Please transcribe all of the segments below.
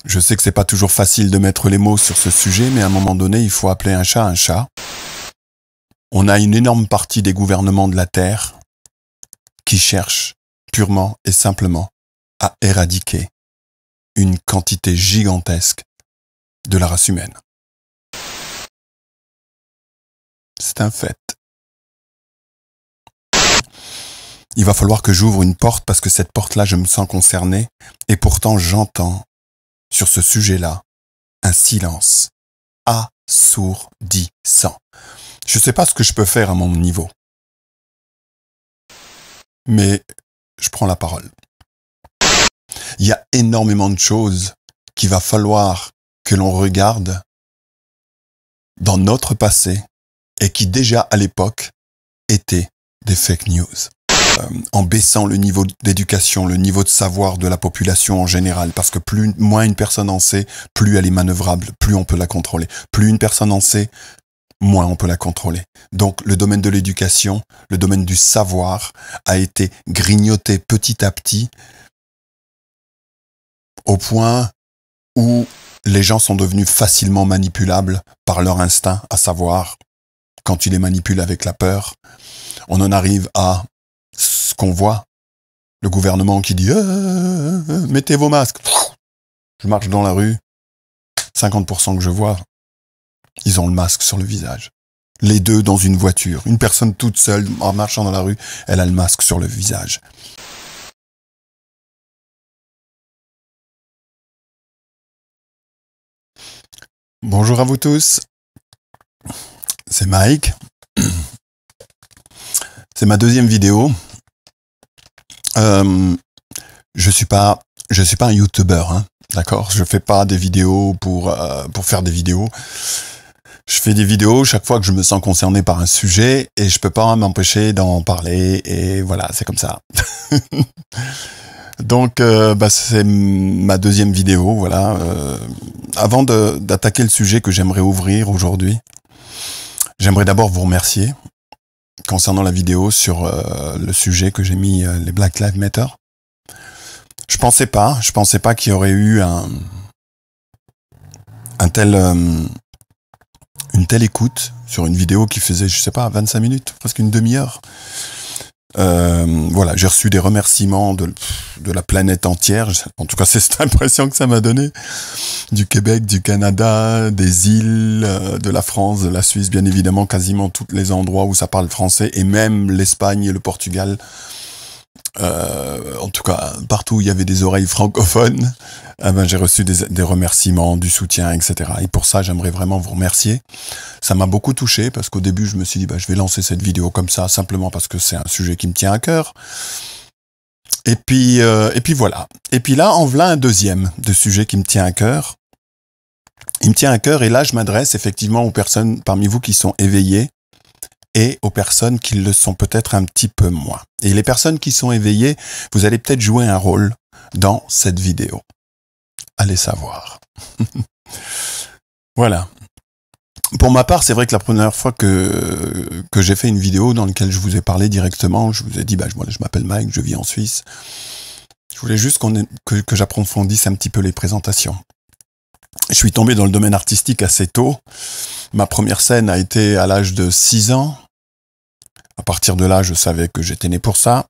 Je sais que c'est pas toujours facile de mettre les mots sur ce sujet, mais à un moment donné, il faut appeler un chat un chat. On a une énorme partie des gouvernements de la Terre qui cherchent purement et simplement à éradiquer une quantité gigantesque de la race humaine. C'est un fait. Il va falloir que j'ouvre une porte parce que cette porte-là, je me sens concerné et pourtant j'entends sur ce sujet-là un silence assourdissant. Je ne sais pas ce que je peux faire à mon niveau, mais je prends la parole. Il y a énormément de choses qu'il va falloir que l'on regarde dans notre passé et qui déjà à l'époque étaient des fake news. En baissant le niveau d'éducation, le niveau de savoir de la population en général, parce que moins une personne en sait, plus elle est manœuvrable, plus on peut la contrôler. Plus une personne en sait, moins on peut la contrôler. Donc le domaine de l'éducation, le domaine du savoir a été grignoté petit à petit au point où les gens sont devenus facilement manipulables par leur instinct, à savoir, quand tu les manipules avec la peur, on en arrive à ce qu'on voit, le gouvernement qui dit mettez vos masques. Je marche dans la rue, 50% que je vois, ils ont le masque sur le visage. Les deux dans une voiture. Une personne toute seule, en marchant dans la rue, elle a le masque sur le visage. Bonjour à vous tous. C'est Mike. C'est ma deuxième vidéo. Je suis pas un youtubeur, hein, d'accord. Je fais pas des vidéos pour faire des vidéos. Je fais des vidéos chaque fois que je me sens concerné par un sujet et je peux pas m'empêcher d'en parler et voilà, c'est comme ça. Donc, c'est ma deuxième vidéo, voilà. Avant d'attaquer le sujet que j'aimerais ouvrir aujourd'hui, j'aimerais d'abord vous remercier concernant la vidéo sur le sujet que j'ai mis, les Black Lives Matter. Je pensais pas qu'il y aurait eu une telle écoute sur une vidéo qui faisait, je sais pas, 25 minutes, presque une demi-heure. Voilà, j'ai reçu des remerciements de la planète entière. En tout cas, c'est cette impression que ça m'a donné. Du Québec, du Canada, des îles, de la France, de la Suisse, bien évidemment, quasiment tous les endroits où ça parle français, et même l'Espagne et le Portugal. En tout cas, partout où il y avait des oreilles francophones, j'ai reçu des remerciements, du soutien, etc. Et pour ça, j'aimerais vraiment vous remercier. Ça m'a beaucoup touché parce qu'au début, je me suis dit, je vais lancer cette vidéo comme ça, simplement parce que c'est un sujet qui me tient à cœur. Et puis voilà. Et puis là, en voilà un deuxième de sujet qui me tient à cœur. Il me tient à cœur et là, je m'adresse effectivement aux personnes parmi vous qui sont éveillées et aux personnes qui le sont peut-être un petit peu moins. Et les personnes qui sont éveillées, vous allez peut-être jouer un rôle dans cette vidéo. Allez savoir. Voilà. Pour ma part, c'est vrai que la première fois que j'ai fait une vidéo dans laquelle je vous ai parlé directement, je vous ai dit, je m'appelle Mike, je vis en Suisse. Je voulais juste que j'approfondisse un petit peu les présentations. Je suis tombé dans le domaine artistique assez tôt. Ma première scène a été à l'âge de 6 ans. À partir de là, je savais que j'étais né pour ça.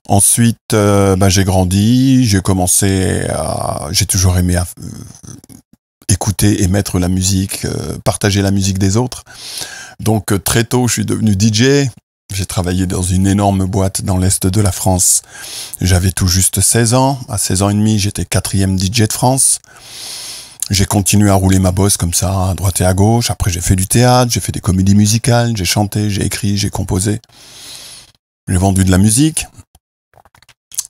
Ensuite, j'ai grandi, j'ai toujours aimé écouter et mettre la musique, partager la musique des autres. Donc très tôt, je suis devenu DJ. J'ai travaillé dans une énorme boîte dans l'est de la France. J'avais tout juste 16 ans. À 16 ans et demi, j'étais 4e DJ de France. J'ai continué à rouler ma bosse comme ça, à droite et à gauche. Après, j'ai fait du théâtre, j'ai fait des comédies musicales, j'ai chanté, j'ai écrit, j'ai composé. J'ai vendu de la musique.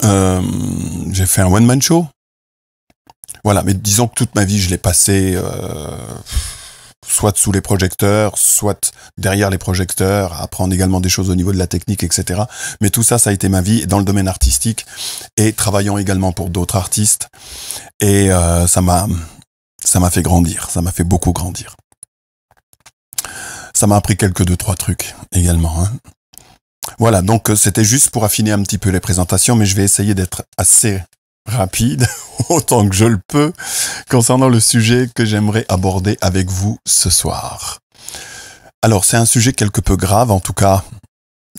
J'ai fait un one-man show. Voilà, mais disons que toute ma vie, je l'ai passée soit sous les projecteurs, soit derrière les projecteurs, à apprendre également des choses au niveau de la technique, etc. Mais tout ça, ça a été ma vie dans le domaine artistique et travaillant également pour d'autres artistes. Et ça m'a fait grandir, ça m'a fait beaucoup grandir. Ça m'a appris quelques 2-3 trucs également. Hein. Voilà, donc c'était juste pour affiner un petit peu les présentations, mais je vais essayer d'être assez rapide, autant que je le peux, concernant le sujet que j'aimerais aborder avec vous ce soir. Alors, c'est un sujet quelque peu grave, en tout cas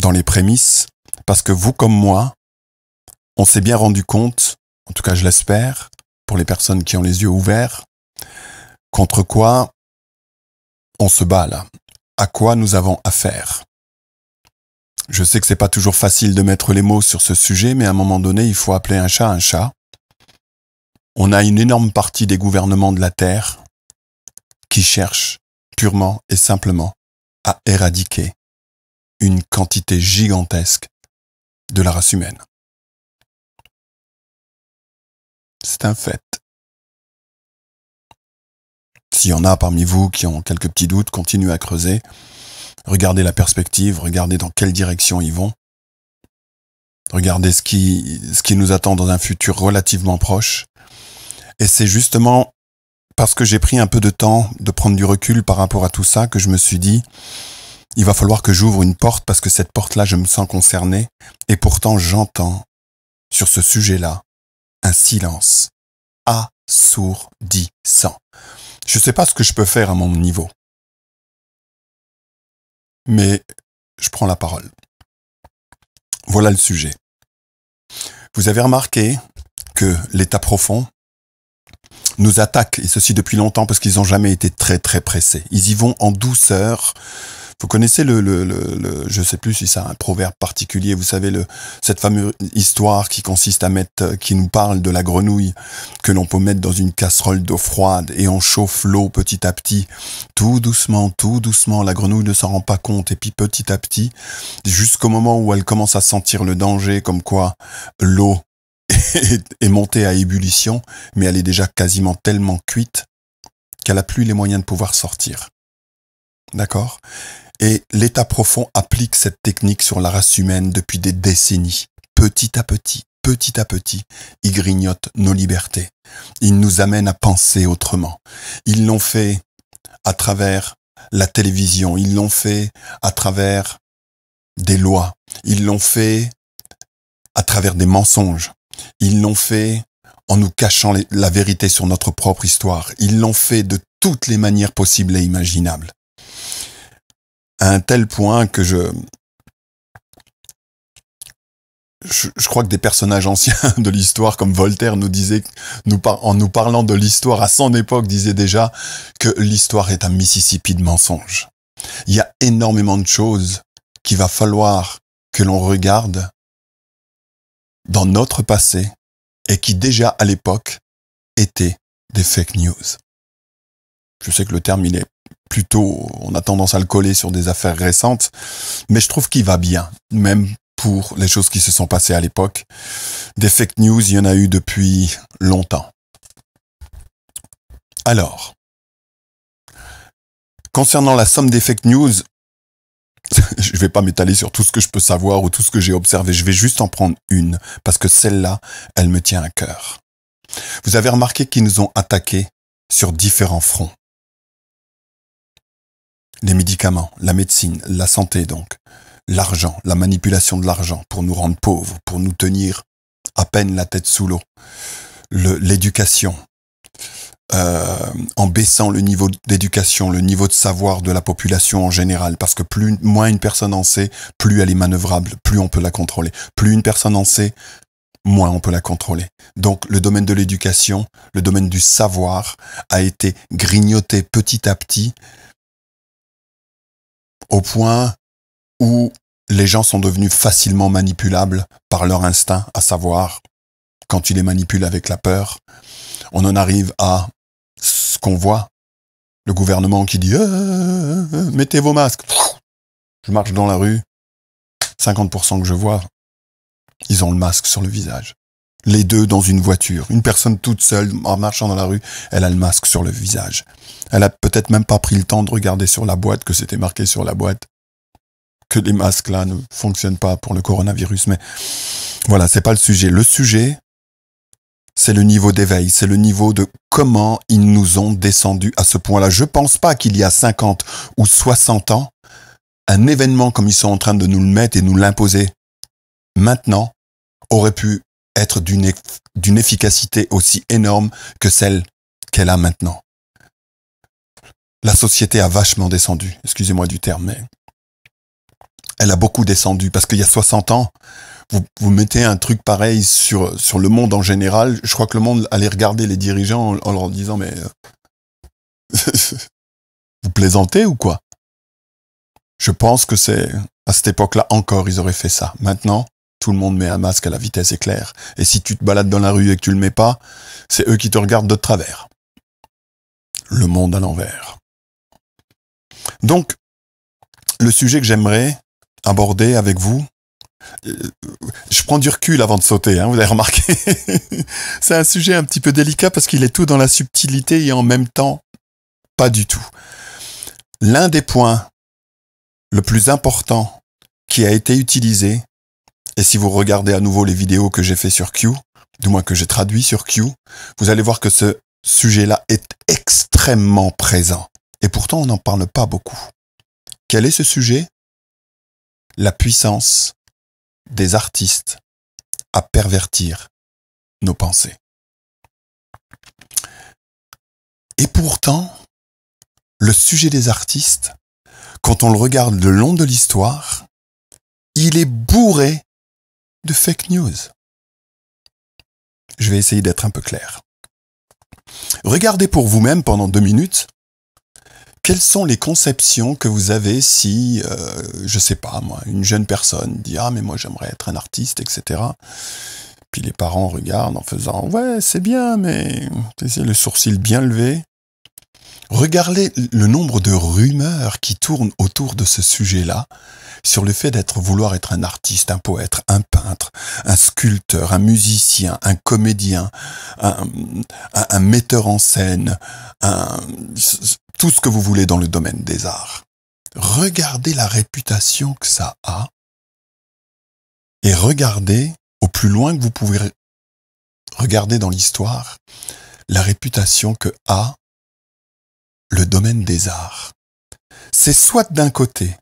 dans les prémices, parce que vous comme moi, on s'est bien rendu compte, en tout cas je l'espère, pour les personnes qui ont les yeux ouverts, contre quoi on se bat là, à quoi nous avons affaire. Je sais que c'est pas toujours facile de mettre les mots sur ce sujet, mais à un moment donné, il faut appeler un chat un chat. On a une énorme partie des gouvernements de la Terre qui cherchent purement et simplement à éradiquer une quantité gigantesque de la race humaine. C'est un fait. S'il y en a parmi vous qui ont quelques petits doutes, continuez à creuser. Regardez la perspective, regardez dans quelle direction ils vont. Regardez ce qui nous attend dans un futur relativement proche. Et c'est justement parce que j'ai pris un peu de temps de prendre du recul par rapport à tout ça que je me suis dit, il va falloir que j'ouvre une porte parce que cette porte-là, je me sens concerné. Et pourtant, j'entends sur ce sujet-là un silence assourdissant. Je ne sais pas ce que je peux faire à mon niveau. Mais je prends la parole. Voilà le sujet. Vous avez remarqué que l'État profond nous attaque, et ceci depuis longtemps parce qu'ils n'ont jamais été très très pressés. Ils y vont en douceur. Vous connaissez je sais plus si c'est un proverbe particulier, vous savez, cette fameuse histoire qui consiste qui nous parle de la grenouille que l'on peut mettre dans une casserole d'eau froide et on chauffe l'eau petit à petit, tout doucement, la grenouille ne s'en rend pas compte et puis petit à petit, jusqu'au moment où elle commence à sentir le danger, comme quoi l'eau est montée à ébullition, mais elle est déjà quasiment tellement cuite qu'elle n'a plus les moyens de pouvoir sortir. D'accord ? Et l'État profond applique cette technique sur la race humaine depuis des décennies. Petit à petit, ils grignotent nos libertés. Ils nous amènent à penser autrement. Ils l'ont fait à travers la télévision, ils l'ont fait à travers des lois, ils l'ont fait à travers des mensonges, ils l'ont fait en nous cachant la vérité sur notre propre histoire. Ils l'ont fait de toutes les manières possibles et imaginables. À un tel point que je crois que des personnages anciens de l'histoire, comme Voltaire nous disait, en nous parlant de l'histoire à son époque, disait déjà que l'histoire est un Mississippi de mensonges. Il y a énormément de choses qu'il va falloir que l'on regarde dans notre passé et qui déjà à l'époque étaient des fake news. Je sais que le terme, il est plutôt, on a tendance à le coller sur des affaires récentes, mais je trouve qu'il va bien, même pour les choses qui se sont passées à l'époque. Des fake news, il y en a eu depuis longtemps. Alors, concernant la somme des fake news, je ne vais pas m'étaler sur tout ce que je peux savoir ou tout ce que j'ai observé, je vais juste en prendre une, parce que celle-là, elle me tient à cœur. Vous avez remarqué qu'ils nous ont attaqués sur différents fronts. Les médicaments, la médecine, la santé donc, l'argent, la manipulation de l'argent pour nous rendre pauvres, pour nous tenir à peine la tête sous l'eau, l'éducation, en baissant le niveau d'éducation, le niveau de savoir de la population en général, parce que moins une personne en sait, plus elle est manœuvrable, plus on peut la contrôler. Plus une personne en sait, moins on peut la contrôler. Donc le domaine de l'éducation, le domaine du savoir a été grignoté petit à petit, au point où les gens sont devenus facilement manipulables par leur instinct, à savoir, quand ils les manipulent avec la peur, on en arrive à ce qu'on voit, le gouvernement qui dit « mettez vos masques ». Je marche dans la rue, 50% que je vois, ils ont le masque sur le visage. Les deux dans une voiture. Une personne toute seule, en marchant dans la rue, elle a le masque sur le visage. Elle a peut-être même pas pris le temps de regarder sur la boîte, que c'était marqué sur la boîte, que les masques-là ne fonctionnent pas pour le coronavirus. Mais voilà, c'est pas le sujet. Le sujet, c'est le niveau d'éveil, c'est le niveau de comment ils nous ont descendus à ce point-là. Je pense pas qu'il y a 50 ou 60 ans, un événement comme ils sont en train de nous le mettre et nous l'imposer maintenant aurait pu être d'une efficacité aussi énorme que celle qu'elle a maintenant. La société a vachement descendu, excusez-moi du terme, mais elle a beaucoup descendu, parce qu'il y a 60 ans, vous mettez un truc pareil sur le monde en général, je crois que le monde allait regarder les dirigeants en leur disant, mais vous plaisantez ou quoi? Je pense que c'est, à cette époque-là encore, ils auraient fait ça. Maintenant, tout le monde met un masque à la vitesse éclair. Et si tu te balades dans la rue et que tu le mets pas, c'est eux qui te regardent de travers. Le monde à l'envers. Donc, le sujet que j'aimerais aborder avec vous, je prends du recul avant de sauter, hein, vous avez remarqué. C'est un sujet un petit peu délicat parce qu'il est tout dans la subtilité et en même temps, pas du tout. L'un des points le plus important qui a été utilisé, et si vous regardez à nouveau les vidéos que j'ai fait sur Q, du moins que j'ai traduit sur Q, vous allez voir que ce sujet-là est extrêmement présent. Et pourtant, on n'en parle pas beaucoup. Quel est ce sujet? La puissance des artistes à pervertir nos pensées. Et pourtant, le sujet des artistes, quand on le regarde le long de l'histoire, il est bourré de fake news. Je vais essayer d'être un peu clair. Regardez pour vous-même pendant 2 minutes, quelles sont les conceptions que vous avez si, je sais pas moi, une jeune personne dit « Ah mais moi j'aimerais être un artiste, etc. » Puis les parents regardent en faisant « Ouais, c'est bien, mais le sourcil bien levé. » Regardez le nombre de rumeurs qui tournent autour de ce sujet-là, sur le fait vouloir être un artiste, un poète, un peintre, un sculpteur, un musicien, un comédien, un metteur en scène, tout ce que vous voulez dans le domaine des arts. Regardez la réputation que ça a et regardez, au plus loin que vous pouvez regarder dans l'histoire, la réputation que a le domaine des arts. C'est soit d'un côté,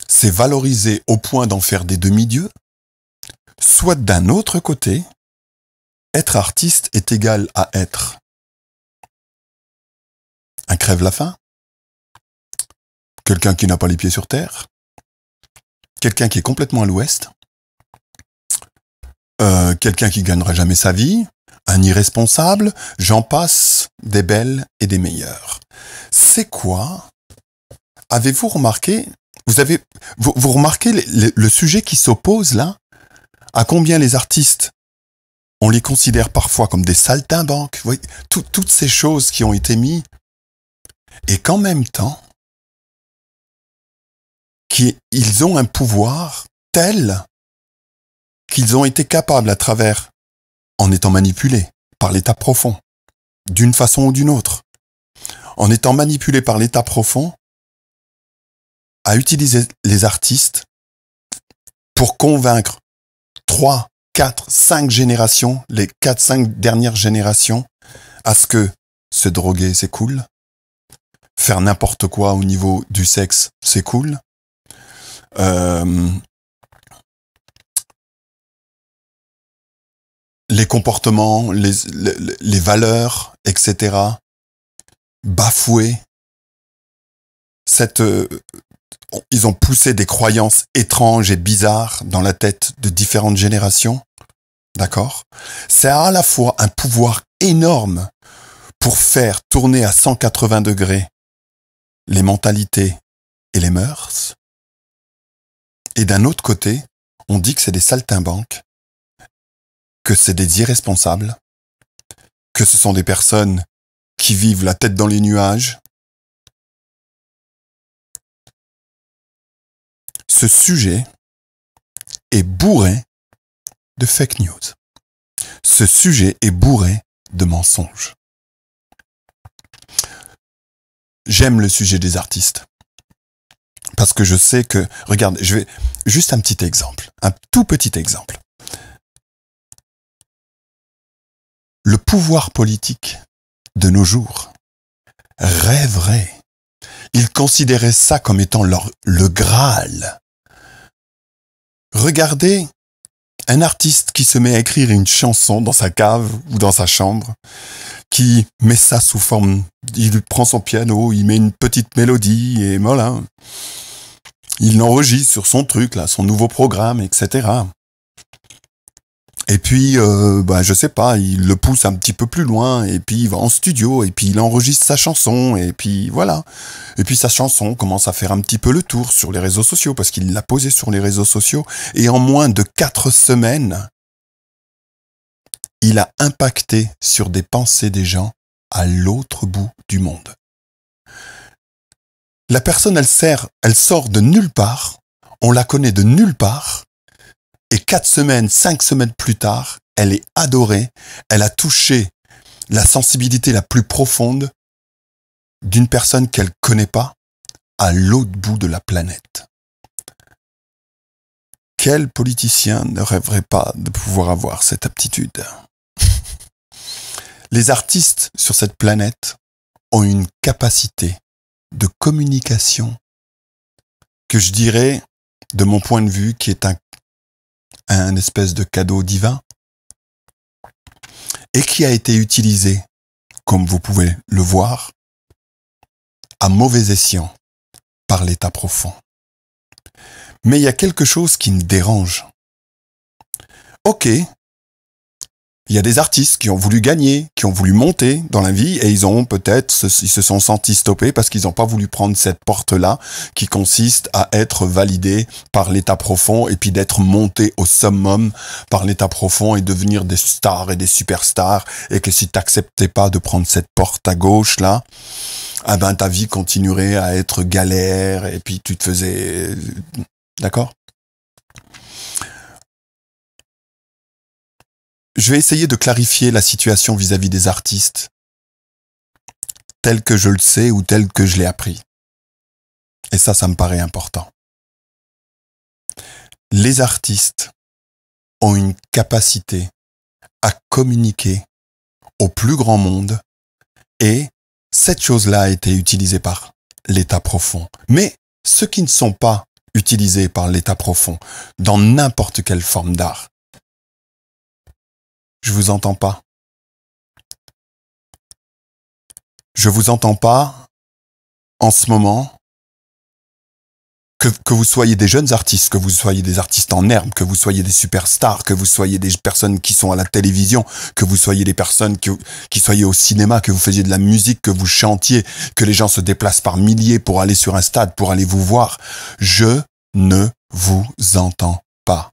c'est valorisé au point d'en faire des demi-dieux, soit d'un autre côté, être artiste est égal à être un crève-la-faim, quelqu'un qui n'a pas les pieds sur terre, quelqu'un qui est complètement à l'ouest, quelqu'un qui gagnera jamais sa vie, un irresponsable, j'en passe des belles et des meilleures. C'est quoi? Avez-vous remarqué, vous remarquez le sujet qui s'oppose là? À combien les artistes, on les considère parfois comme des saltimbanques, vous voyez, toutes ces choses qui ont été mises, et qu'en même temps, ils ont un pouvoir tel qu'ils ont été capables à travers, en étant manipulés par l'état profond, d'une façon ou d'une autre, en étant manipulés par l'état profond, à utiliser les artistes pour convaincre 3, 4, 5 générations, les 4, 5 dernières générations, à ce que se droguer, c'est cool, faire n'importe quoi au niveau du sexe, c'est cool, les comportements, les valeurs, etc., bafoués. Ils ont poussé des croyances étranges et bizarres dans la tête de différentes générations. D'accord? C'est à la fois un pouvoir énorme pour faire tourner à 180 degrés les mentalités et les mœurs. Et d'un autre côté, on dit que c'est des saltimbanques, que c'est des irresponsables, que ce sont des personnes qui vivent la tête dans les nuages. Ce sujet est bourré de fake news. Ce sujet est bourré de mensonges. J'aime le sujet des artistes. Parce que je sais que, regarde, je vais juste un petit exemple, un tout petit exemple. Le pouvoir politique de nos jours rêverait. Ils considéraient ça comme étant le Graal. Regardez Un artiste qui se met à écrire une chanson dans sa cave ou dans sa chambre, qui met ça sous forme, il prend son piano, il met une petite mélodie et voilà. Il l'enregistre sur son truc, là, son nouveau programme, etc. Et puis, je sais pas, il le pousse un petit peu plus loin, et puis il va en studio, et puis il enregistre sa chanson, et puis voilà. Et puis sa chanson commence à faire un petit peu le tour sur les réseaux sociaux, parce qu'il l'a posée sur les réseaux sociaux, et en moins de 4 semaines, il a impacté sur des pensées des gens à l'autre bout du monde. La personne, elle sort de nulle part, on la connaît de nulle part, et 4 semaines, 5 semaines plus tard, elle est adorée, elle a touché la sensibilité la plus profonde d'une personne qu'elle connaît pas à l'autre bout de la planète. Quel politicien ne rêverait pas de pouvoir avoir cette aptitude? Les artistes sur cette planète ont une capacité de communication que je dirais, de mon point de vue, qui est un espèce de cadeau divin et qui a été utilisé, comme vous pouvez le voir, à mauvais escient par l'état profond. Mais il y a quelque chose qui me dérange. Ok, il y a des artistes qui ont voulu gagner, qui ont voulu monter dans la vie et ils se sont sentis stoppés parce qu'ils n'ont pas voulu prendre cette porte-là qui consiste à être validé par l'état profond et puis d'être monté au summum par l'état profond et devenir des stars et des superstars et que si tu n'acceptais pas de prendre cette porte à gauche là, ta vie continuerait à être galère et puis tu te faisais... D'accord ? Je vais essayer de clarifier la situation vis-à-vis des artistes, tel que je le sais ou tel que je l'ai appris. Et ça me paraît important. Les artistes ont une capacité à communiquer au plus grand monde et cette chose-là a été utilisée par l'état profond. Mais ceux qui ne sont pas utilisés par l'état profond, dans n'importe quelle forme d'art, je vous entends pas. Je vous entends pas en ce moment. Que vous soyez des jeunes artistes, que vous soyez des artistes en herbe, que vous soyez des superstars, que vous soyez des personnes qui sont à la télévision, que vous soyez des personnes qui soyez au cinéma, que vous faisiez de la musique, que vous chantiez, que les gens se déplacent par milliers pour aller sur un stade, pour aller vous voir. Je ne vous entends pas.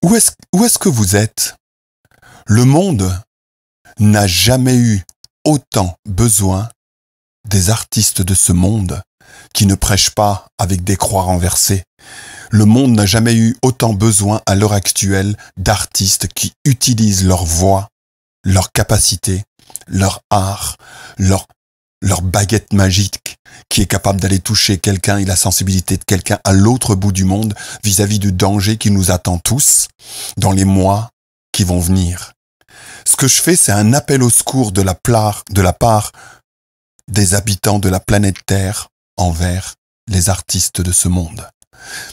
Où est-ce que vous êtes? Le monde n'a jamais eu autant besoin des artistes de ce monde qui ne prêchent pas avec des croix renversées. Le monde n'a jamais eu autant besoin à l'heure actuelle d'artistes qui utilisent leur voix, leur capacité, leur art, leur baguette magique qui est capable d'aller toucher quelqu'un et la sensibilité de quelqu'un à l'autre bout du monde vis-à-vis du danger qui nous attend tous dans les mois qui vont venir. Ce que je fais, c'est un appel au secours de la part des habitants de la planète Terre envers les artistes de ce monde.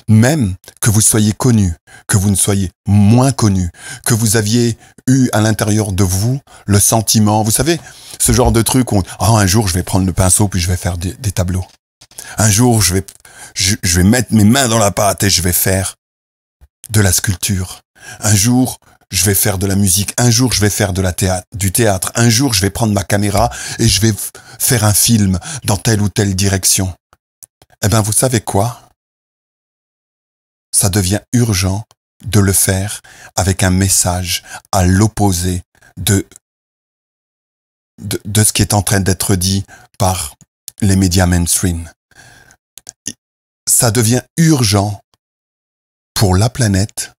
Même que vous soyez connus, que vous ne soyez moins connus, que vous aviez eu à l'intérieur de vous le sentiment, vous savez, ce genre de truc où un jour je vais prendre le pinceau puis je vais faire des tableaux. Un jour je vais mettre mes mains dans la pâte et je vais faire de la sculpture. Un jour je vais faire de la musique, un jour je vais faire du théâtre, un jour je vais prendre ma caméra et je vais faire un film dans telle ou telle direction. Eh bien, vous savez quoi? Ça devient urgent de le faire avec un message à l'opposé de ce qui est en train d'être dit par les médias mainstream. Ça devient urgent pour la planète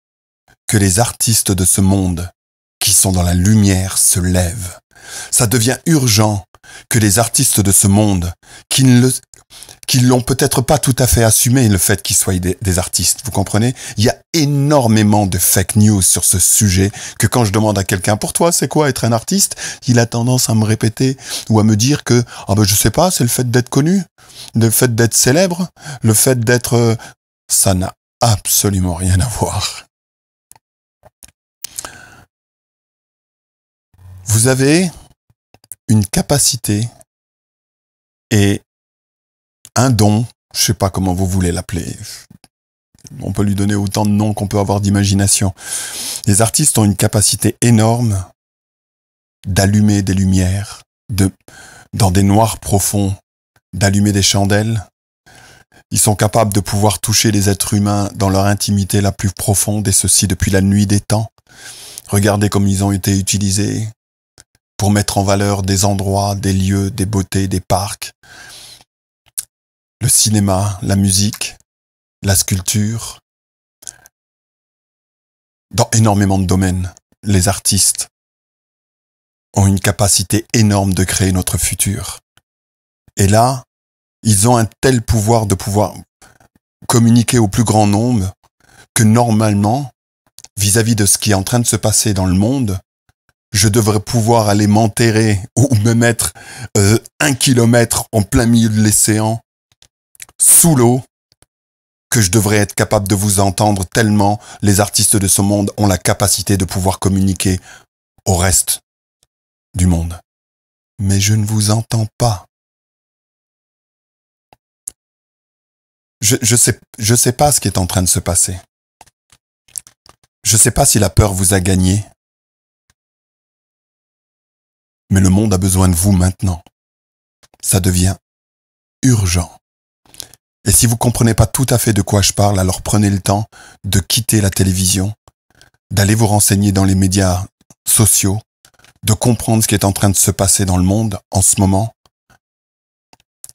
que les artistes de ce monde qui sont dans la lumière se lèvent. Ça devient urgent que les artistes de ce monde qui l'ont peut-être pas tout à fait assumé le fait qu'ils soient des artistes, vous comprenez? Il y a énormément de fake news sur ce sujet que quand je demande à quelqu'un, pour toi, c'est quoi être un artiste? Il a tendance à me répéter ou à me dire que, je sais pas, c'est le fait d'être connu, le fait d'être célèbre, le fait d'être... Ça n'a absolument rien à voir. Vous avez une capacité et un don, je sais pas comment vous voulez l'appeler. On peut lui donner autant de noms qu'on peut avoir d'imagination. Les artistes ont une capacité énorme d'allumer des lumières, dans des noirs profonds, d'allumer des chandelles. Ils sont capables de pouvoir toucher les êtres humains dans leur intimité la plus profonde, et ceci depuis la nuit des temps. Regardez comme ils ont été utilisés pour mettre en valeur des endroits, des lieux, des beautés, des parcs. Le cinéma, la musique, la sculpture. Dans énormément de domaines, les artistes ont une capacité énorme de créer notre futur. Et là, ils ont un tel pouvoir de pouvoir communiquer au plus grand nombre que normalement, vis-à-vis de ce qui est en train de se passer dans le monde, je devrais pouvoir aller m'enterrer ou me mettre 1 kilomètre en plein milieu de l'océan, sous l'eau, que je devrais être capable de vous entendre tellement les artistes de ce monde ont la capacité de pouvoir communiquer au reste du monde. Mais je ne vous entends pas. Je sais pas ce qui est en train de se passer. Je sais pas si la peur vous a gagné. Mais le monde a besoin de vous maintenant. Ça devient urgent. Et si vous comprenez pas tout à fait de quoi je parle, alors prenez le temps de quitter la télévision, d'aller vous renseigner dans les médias sociaux, de comprendre ce qui est en train de se passer dans le monde en ce moment.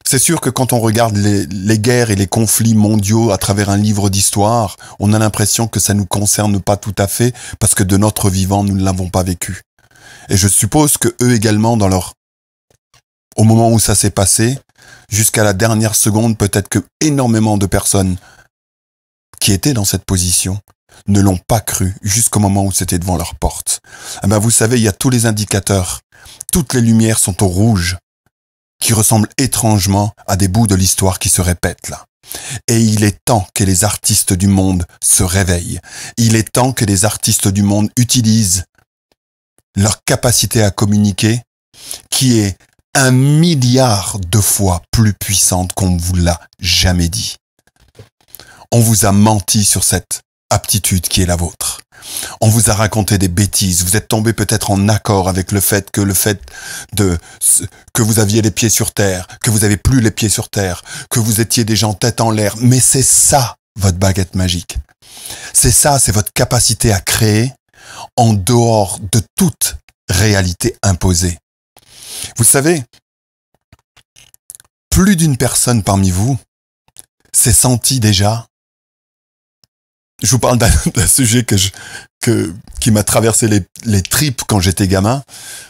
C'est sûr que quand on regarde les guerres et les conflits mondiaux à travers un livre d'histoire, on a l'impression que ça nous concerne pas tout à fait parce que de notre vivant, nous ne l'avons pas vécu. Et je suppose que eux également, au moment où ça s'est passé, jusqu'à la dernière seconde, peut-être que énormément de personnes qui étaient dans cette position ne l'ont pas cru jusqu'au moment où c'était devant leur porte. Eh ben, vous savez, il y a tous les indicateurs. Toutes les lumières sont au rouge, qui ressemblent étrangement à des bouts de l'histoire qui se répètent là. Et il est temps que les artistes du monde se réveillent. Il est temps que les artistes du monde utilisent leur capacité à communiquer, qui est 1 milliard de fois plus puissante qu'on ne vous l'a jamais dit. On vous a menti sur cette aptitude qui est la vôtre. On vous a raconté des bêtises. Vous êtes tombé peut-être en accord avec le fait que vous aviez les pieds sur terre, que vous avez plus les pieds sur terre, que vous étiez des gens tête en l'air. Mais c'est ça, votre baguette magique. C'est ça, c'est votre capacité à créer en dehors de toute réalité imposée. Vous savez, plus d'une personne parmi vous s'est sentie déjà. Je vous parle d'un sujet qui m'a traversé les tripes quand j'étais gamin,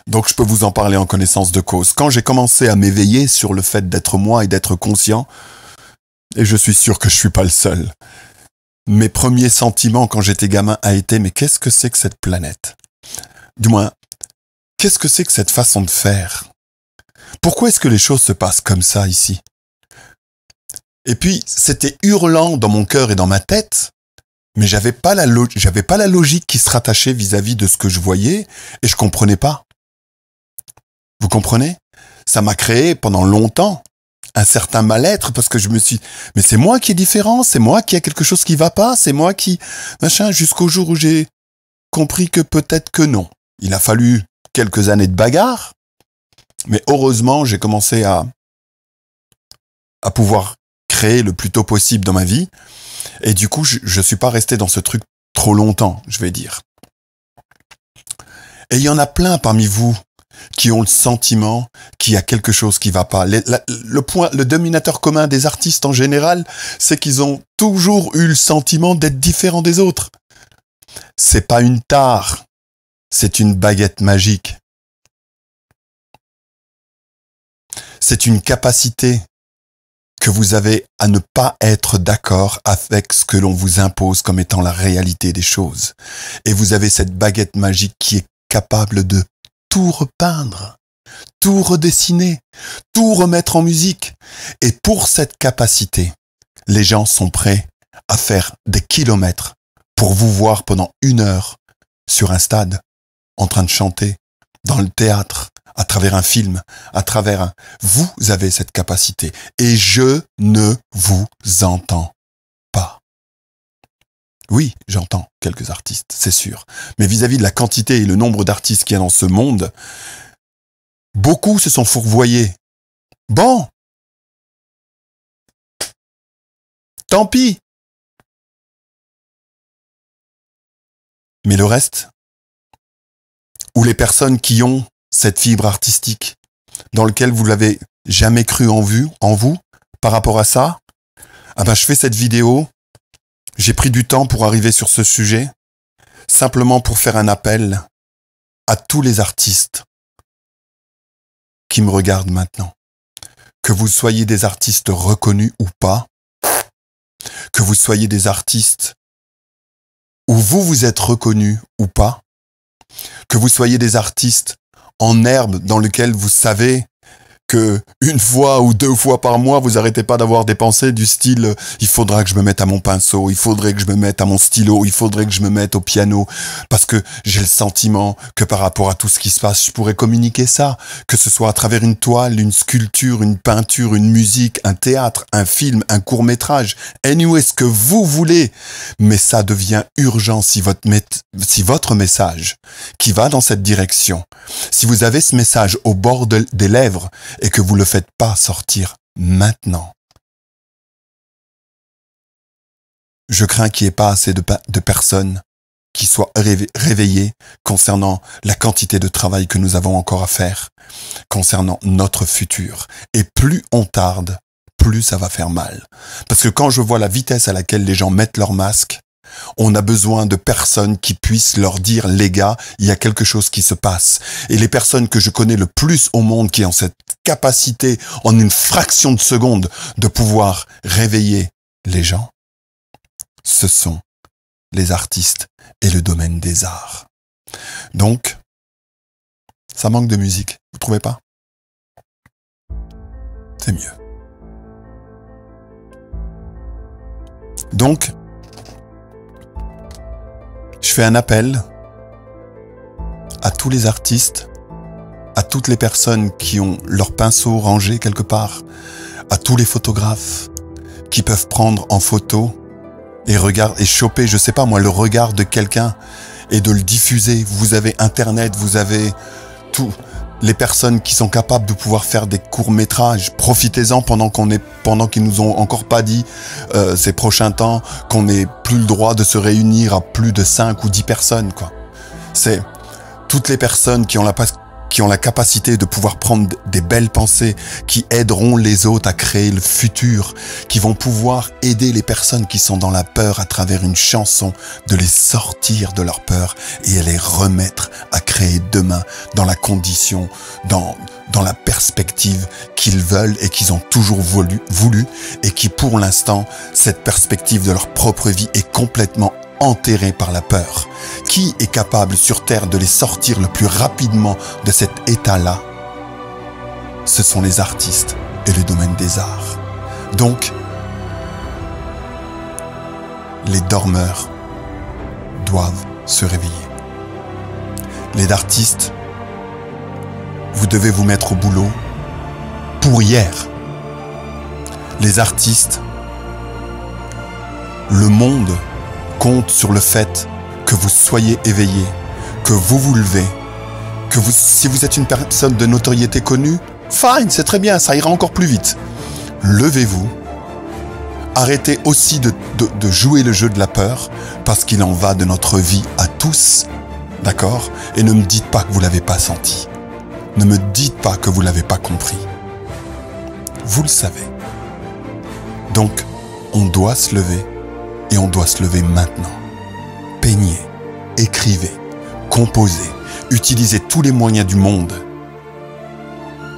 donc je peux vous en parler en connaissance de cause. Quand j'ai commencé à m'éveiller sur le fait d'être moi et d'être conscient, et je suis sûr que je suis pas le seul, mes premiers sentiments quand j'étais gamin a été, mais qu'est-ce que c'est que cette planète? Du moins, qu'est-ce que c'est que cette façon de faire? Pourquoi est-ce que les choses se passent comme ça ici? Et puis, c'était hurlant dans mon cœur et dans ma tête, mais j'avais pas la logique qui se rattachait vis-à-vis de ce que je voyais, et je comprenais pas. Vous comprenez? Ça m'a créé pendant longtemps un certain mal-être, parce que je me suis, mais c'est moi qui est différent, c'est moi qui a quelque chose qui va pas, c'est moi qui, machin, jusqu'au jour où j'ai compris que peut-être que non. Il a fallu quelques années de bagarre, mais heureusement, j'ai commencé à pouvoir créer le plus tôt possible dans ma vie. Et du coup, je suis pas resté dans ce truc trop longtemps, je vais dire. Et il y en a plein parmi vous qui ont le sentiment qu'il y a quelque chose qui va pas. Le dominateur commun des artistes en général, c'est qu'ils ont toujours eu le sentiment d'être différents des autres. C'est pas une tare, c'est une baguette magique. C'est une capacité que vous avez à ne pas être d'accord avec ce que l'on vous impose comme étant la réalité des choses. Et vous avez cette baguette magique qui est capable de tout repeindre, tout redessiner, tout remettre en musique. Et pour cette capacité, les gens sont prêts à faire des kilomètres pour vous voir pendant 1 heure sur un stade, en train de chanter, dans le théâtre, à travers un film, à travers un... Vous avez cette capacité et je ne vous entends pas. Oui, j'entends quelques artistes, c'est sûr. Mais vis-à-vis de la quantité et le nombre d'artistes qu'il y a dans ce monde, beaucoup se sont fourvoyés. Bon, tant pis. Mais le reste, ou les personnes qui ont cette fibre artistique, dans lequel vous l'avez jamais cru en vous, par rapport à ça, ah ben je fais cette vidéo, j'ai pris du temps pour arriver sur ce sujet, simplement pour faire un appel à tous les artistes qui me regardent maintenant. Que vous soyez des artistes reconnus ou pas, que vous soyez des artistes où vous êtes reconnus ou pas, que vous soyez des artistes en herbe dans lequel vous savez que 1 fois ou 2 fois par mois, vous arrêtez pas d'avoir des pensées du style « il faudra que je me mette à mon pinceau, il faudrait que je me mette à mon stylo, il faudrait que je me mette au piano, parce que j'ai le sentiment que par rapport à tout ce qui se passe, je pourrais communiquer ça, que ce soit à travers une toile, une sculpture, une peinture, une musique, un théâtre, un film, un court-métrage, anyway, ce que vous voulez. Mais ça devient urgent si votre message qui va dans cette direction, si vous avez ce message au bord des lèvres, et que vous ne le faites pas sortir maintenant. Je crains qu'il n'y ait pas assez de personnes qui soient réveillées concernant la quantité de travail que nous avons encore à faire, concernant notre futur. Et plus on tarde, plus ça va faire mal. Parce que quand je vois la vitesse à laquelle les gens mettent leur masque, on a besoin de personnes qui puissent leur dire « les gars, il y a quelque chose qui se passe ». Et les personnes que je connais le plus au monde qui ont cette capacité en une fraction de seconde de pouvoir réveiller les gens, ce sont les artistes et le domaine des arts. Donc, ça manque de musique, vous trouvez pas? C'est mieux. Donc, je fais un appel à tous les artistes, à toutes les personnes qui ont leur pinceau rangé quelque part, à tous les photographes qui peuvent prendre en photo et choper, je sais pas moi, le regard de quelqu'un et de le diffuser. Vous avez Internet, vous avez tout. Les personnes qui sont capables de pouvoir faire des courts-métrages, profitez-en pendant qu'ils nous ont encore pas dit ces prochains temps qu'on n'ait plus le droit de se réunir à plus de 5 ou 10 personnes, quoi. C'est toutes les personnes qui ont la capacité de pouvoir prendre des belles pensées, qui aideront les autres à créer le futur, qui vont pouvoir aider les personnes qui sont dans la peur à travers une chanson, de les sortir de leur peur et à les remettre à créer demain dans la condition, dans la perspective qu'ils veulent et qu'ils ont toujours voulu et qui pour l'instant, cette perspective de leur propre vie est complètement enterrés par la peur. Qui est capable sur Terre de les sortir le plus rapidement de cet état-là? Ce sont les artistes et le domaine des arts. Donc, les dormeurs doivent se réveiller. Les artistes, vous devez vous mettre au boulot pour hier. Les artistes, le monde compte sur le fait que vous soyez éveillés, que vous vous levez, si vous êtes une personne de notoriété connue, fine, c'est très bien, ça ira encore plus vite. Levez-vous, arrêtez aussi de jouer le jeu de la peur, parce qu'il en va de notre vie à tous, d'accord? Et ne me dites pas que vous l'avez pas senti. Ne me dites pas que vous l'avez pas compris. Vous le savez. Donc, on doit se lever, et on doit se lever maintenant. Peignez, écrivez, composez, utilisez tous les moyens du monde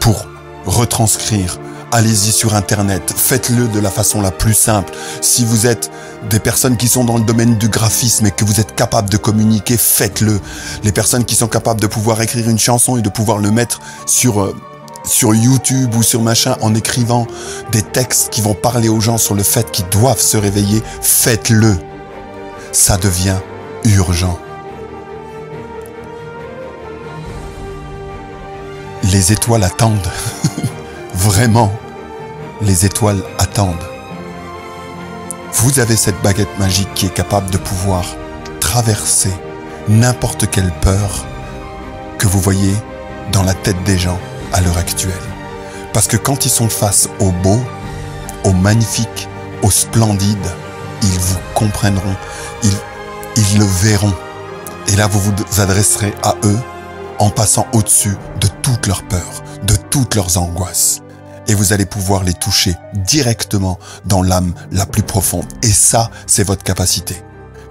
pour retranscrire. Allez-y sur Internet, faites-le de la façon la plus simple. Si vous êtes des personnes qui sont dans le domaine du graphisme et que vous êtes capable de communiquer, faites-le. Les personnes qui sont capables de pouvoir écrire une chanson et de pouvoir le mettre sur sur YouTube ou sur machin en écrivant des textes qui vont parler aux gens sur le fait qu'ils doivent se réveiller, faites-le. Ça devient urgent. Les étoiles attendent. Vraiment, les étoiles attendent. Vous avez cette baguette magique qui est capable de pouvoir traverser n'importe quelle peur que vous voyez dans la tête des gens à l'heure actuelle. Parce que quand ils sont face au beau, au magnifique, au splendide, ils vous comprendront, ils le verront. Et là, vous vous adresserez à eux en passant au-dessus de toutes leurs peurs, de toutes leurs angoisses. Et vous allez pouvoir les toucher directement dans l'âme la plus profonde. Et ça, c'est votre capacité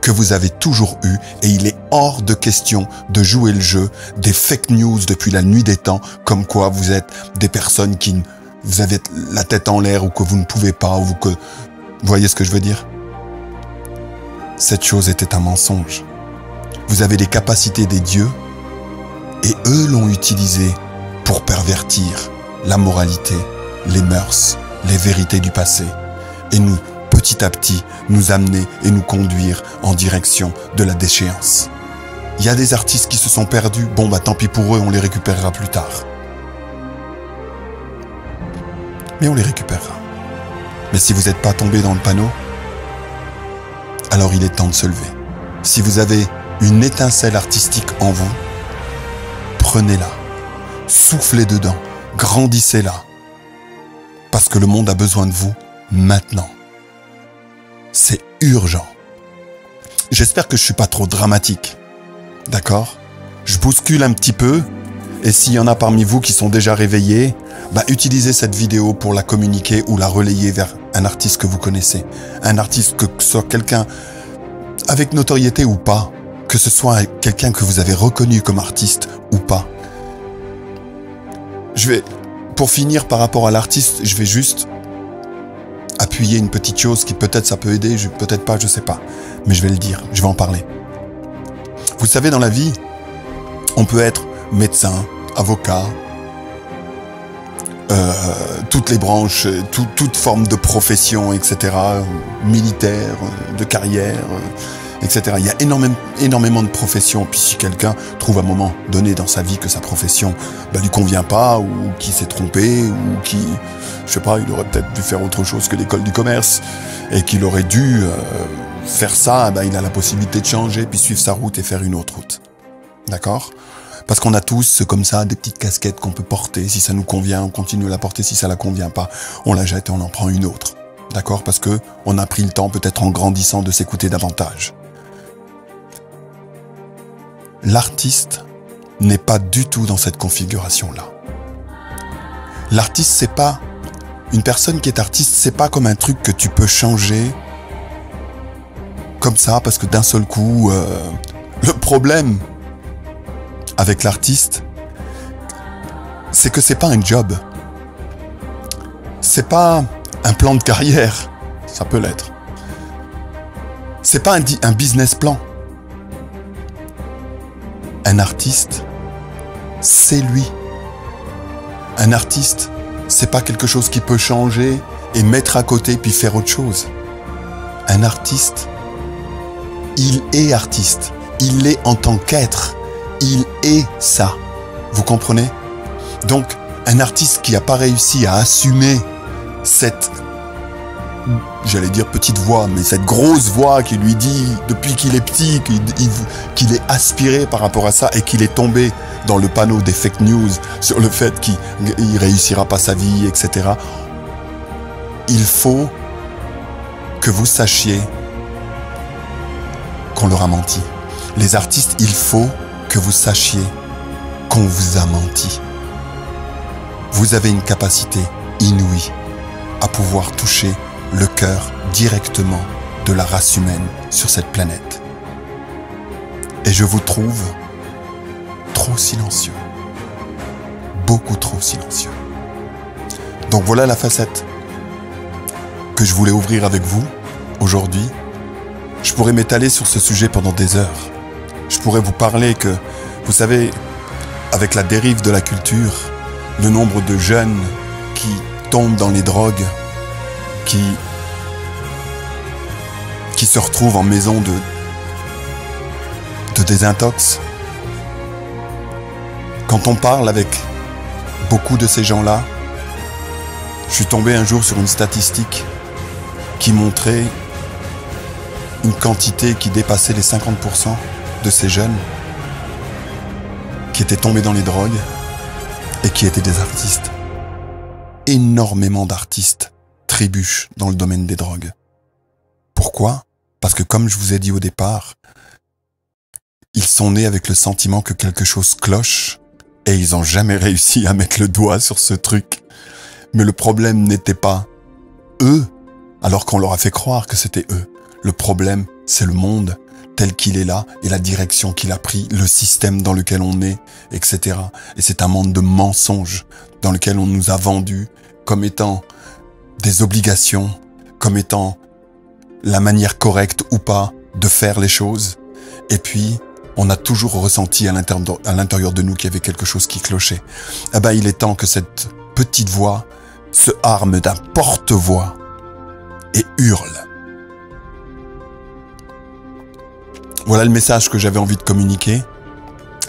que vous avez toujours eu, et il est hors de question de jouer le jeu des fake news depuis la nuit des temps, comme quoi vous êtes des personnes qui, vous avez la tête en l'air, ou que vous ne pouvez pas, ou que, vous voyez ce que je veux dire? Cette chose était un mensonge. Vous avez les capacités des dieux, et eux l'ont utilisé pour pervertir la moralité, les mœurs, les vérités du passé, et nous, petit à petit, nous amener et nous conduire en direction de la déchéance. Il y a des artistes qui se sont perdus, bon bah tant pis pour eux, on les récupérera plus tard. Mais on les récupérera. Mais si vous n'êtes pas tombé dans le panneau, alors il est temps de se lever. Si vous avez une étincelle artistique en vous, prenez-la, soufflez dedans, grandissez-la. Parce que le monde a besoin de vous maintenant. C'est urgent. J'espère que je suis pas trop dramatique. D'accord? Je bouscule un petit peu. Et s'il y en a parmi vous qui sont déjà réveillés, bah utilisez cette vidéo pour la communiquer ou la relayer vers un artiste que vous connaissez. Un artiste, que ce soit quelqu'un avec notoriété ou pas. Que ce soit quelqu'un que vous avez reconnu comme artiste ou pas. Pour finir par rapport à l'artiste, je vais juste appuyer une petite chose qui peut-être ça peut aider, peut-être pas, je sais pas. Mais je vais le dire, je vais en parler. Vous savez, dans la vie, on peut être médecin, avocat, toutes les branches, toute forme de profession, etc., militaire, de carrière, etc. Il y a énormément de professions. Puis si quelqu'un trouve à un moment donné dans sa vie que sa profession lui convient pas, ou qui s'est trompé, ou qui, je sais pas, il aurait peut-être dû faire autre chose que l'école du commerce, et qu'il aurait dû faire ça, il a la possibilité de changer, puis suivre sa route et faire une autre route. D'accord ? Parce qu'on a tous, comme ça, des petites casquettes qu'on peut porter. Si ça nous convient, on continue à la porter. Si ça la convient pas, on la jette et on en prend une autre. D'accord ? Parce que on a pris le temps, peut-être en grandissant, de s'écouter davantage. L'artiste n'est pas du tout dans cette configuration-là. L'artiste, c'est pas... Une personne qui est artiste, c'est pas comme un truc que tu peux changer comme ça, parce que d'un seul coup... Le problème avec l'artiste, c'est que c'est pas un job. C'est pas un plan de carrière. Ça peut l'être. C'est pas un business plan. Un artiste, c'est lui. Un artiste, c'est pas quelque chose qui peut changer et mettre à côté puis faire autre chose. Un artiste, il est artiste. Il est en tant qu'être. Il est ça. Vous comprenez? Donc, un artiste qui n'a pas réussi à assumer cette, j'allais dire petite voix, mais cette grosse voix qui lui dit, depuis qu'il est petit, qu'il est aspiré par rapport à ça et qu'il est tombé dans le panneau des fake news sur le fait qu'il réussira pas sa vie, etc. Il faut que vous sachiez qu'on leur a menti. Les artistes, il faut que vous sachiez qu'on vous a menti. Vous avez une capacité inouïe à pouvoir toucher le cœur directement de la race humaine sur cette planète. Et je vous trouve trop silencieux. Beaucoup trop silencieux. Donc voilà la facette que je voulais ouvrir avec vous aujourd'hui. Je pourrais m'étaler sur ce sujet pendant des heures. Je pourrais vous parler que, vous savez, avec la dérive de la culture, le nombre de jeunes qui tombent dans les drogues, qui se retrouvent en maison de désintox. Quand on parle avec beaucoup de ces gens-là, je suis tombé un jour sur une statistique qui montrait une quantité qui dépassait les 50% de ces jeunes qui étaient tombés dans les drogues et qui étaient des artistes. Énormément d'artistes trébuchent dans le domaine des drogues. Pourquoi ? Parce que comme je vous ai dit au départ, ils sont nés avec le sentiment que quelque chose cloche et ils n'ont jamais réussi à mettre le doigt sur ce truc. Mais le problème n'était pas eux, alors qu'on leur a fait croire que c'était eux. Le problème, c'est le monde tel qu'il est là et la direction qu'il a pris, le système dans lequel on est, etc. Et c'est un monde de mensonges dans lequel on nous a vendus comme étant des obligations, comme étant la manière correcte ou pas de faire les choses. Et puis, on a toujours ressenti à l'intérieur de nous qu'il y avait quelque chose qui clochait. Eh ben, il est temps que cette petite voix se arme d'un porte-voix et hurle. Voilà le message que j'avais envie de communiquer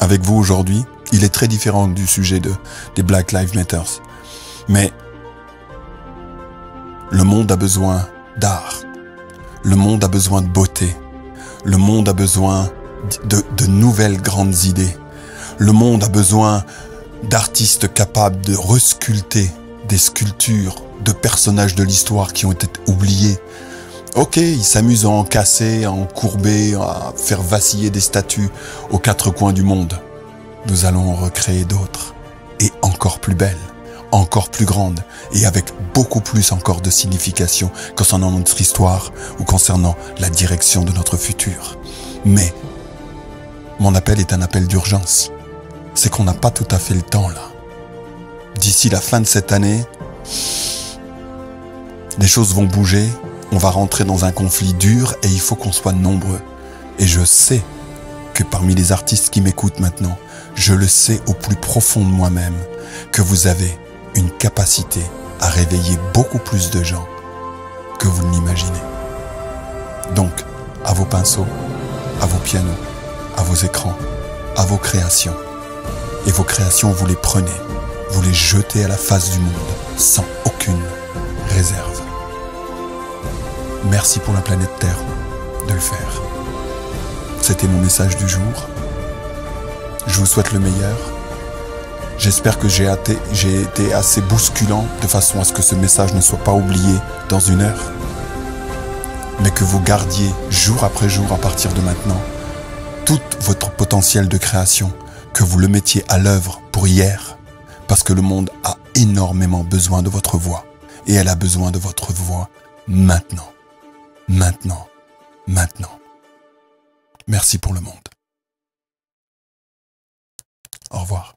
avec vous aujourd'hui. Il est très différent du sujet des Black Lives Matter. Mais le monde a besoin d'art. Le monde a besoin de beauté. Le monde a besoin de nouvelles grandes idées. Le monde a besoin d'artistes capables de resculpter des sculptures de personnages de l'histoire qui ont été oubliés. Ok, ils s'amusent à en casser, à en courber, à faire vaciller des statues aux quatre coins du monde. Nous allons en recréer d'autres, et encore plus belles, encore plus grandes, et avec beaucoup plus encore de signification concernant notre histoire ou concernant la direction de notre futur. Mais mon appel est un appel d'urgence. C'est qu'on n'a pas tout à fait le temps là. D'ici la fin de cette année, les choses vont bouger. On va rentrer dans un conflit dur et il faut qu'on soit nombreux. Et je sais que parmi les artistes qui m'écoutent maintenant, je le sais au plus profond de moi-même, que vous avez une capacité à réveiller beaucoup plus de gens que vous ne l'imaginez. Donc, à vos pinceaux, à vos pianos, à vos écrans, à vos créations. Et vos créations, vous les prenez, vous les jetez à la face du monde, sans aucune réserve. Merci pour la planète Terre de le faire. C'était mon message du jour. Je vous souhaite le meilleur. J'espère que j'ai été assez bousculant de façon à ce que ce message ne soit pas oublié dans une heure, mais que vous gardiez jour après jour à partir de maintenant tout votre potentiel de création, que vous le mettiez à l'œuvre pour hier, parce que le monde a énormément besoin de votre voix et elle a besoin de votre voix maintenant. Maintenant, maintenant. Merci pour le monde. Au revoir.